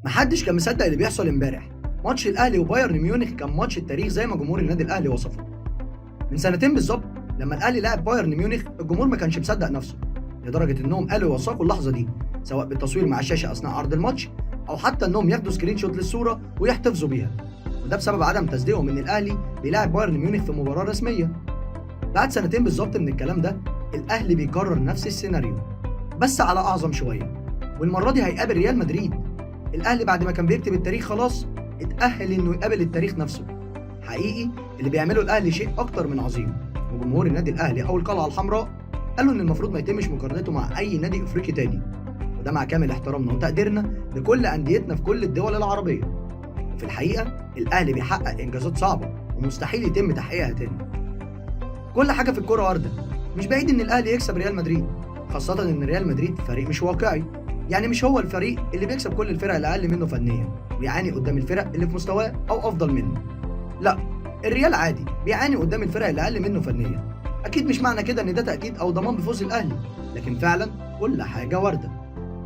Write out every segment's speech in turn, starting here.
محدش كان مصدق اللي بيحصل امبارح. ماتش الاهلي وبايرن ميونخ كان ماتش التاريخ زي ما جمهور النادي الاهلي وصفه. من سنتين بالظبط لما الاهلي لعب بايرن ميونخ الجمهور ما كانش مصدق نفسه، لدرجه انهم قالوا يوثقوا اللحظه دي سواء بالتصوير مع الشاشه اثناء عرض الماتش او حتى انهم ياخدوا سكرين شوت للصوره ويحتفظوا بيها، وده بسبب عدم تصديقهم ان الاهلي بيلاعب بايرن ميونخ في مباراه رسميه. بعد سنتين بالظبط من الكلام ده الاهلي بيكرر نفس السيناريو بس على اعظم شويه، والمره دي هيقابل ريال مدريد. الاهلي بعد ما كان بيكتب التاريخ خلاص اتأهل انه يقابل التاريخ نفسه. حقيقي اللي بيعمله الاهلي شيء اكتر من عظيم، وجمهور النادي الاهلي او القلعه الحمراء قالوا ان المفروض ما يتمش مقارنته مع اي نادي افريقي تاني، وده مع كامل احترامنا وتقديرنا لكل انديتنا في كل الدول العربيه. وفي الحقيقه الاهلي بيحقق انجازات صعبه ومستحيل يتم تحقيقها تاني. كل حاجه في الكوره وارده، مش بعيد ان الاهلي يكسب ريال مدريد، خاصه ان ريال مدريد فريق مش واقعي، يعني مش هو الفريق اللي بيكسب كل الفرق اللي اقل منه فنيا ويعاني قدام الفرق اللي في مستواه او افضل منه. لا، الريال عادي بيعاني قدام الفرق اللي اقل منه فنيا. اكيد مش معنى كده ان ده تاكيد او ضمان بفوز الاهلي، لكن فعلا كل حاجه وارده.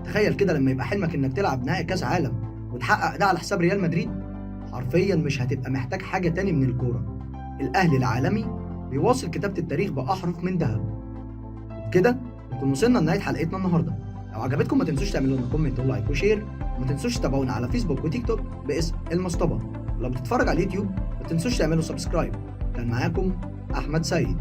تخيل كده لما يبقى حلمك انك تلعب نهائي كاس عالم وتحقق ده على حساب ريال مدريد، حرفيا مش هتبقى محتاج حاجه تاني من الكوره. الاهلي العالمي بيواصل كتابه التاريخ باحرف من ذهب. وبكده نكون وصلنا لنهايه حلقتنا النهارده. لو عجبتكم ما تنسوش تعملوا لنا كومنت ولايك وشير، وما تنسوش تتابعونا على فيسبوك وتيك توك باسم المصطبة، ولو بتتفرج على اليوتيوب ما تنسوش تعملوا سبسكرايب. كان معاكم احمد سيد.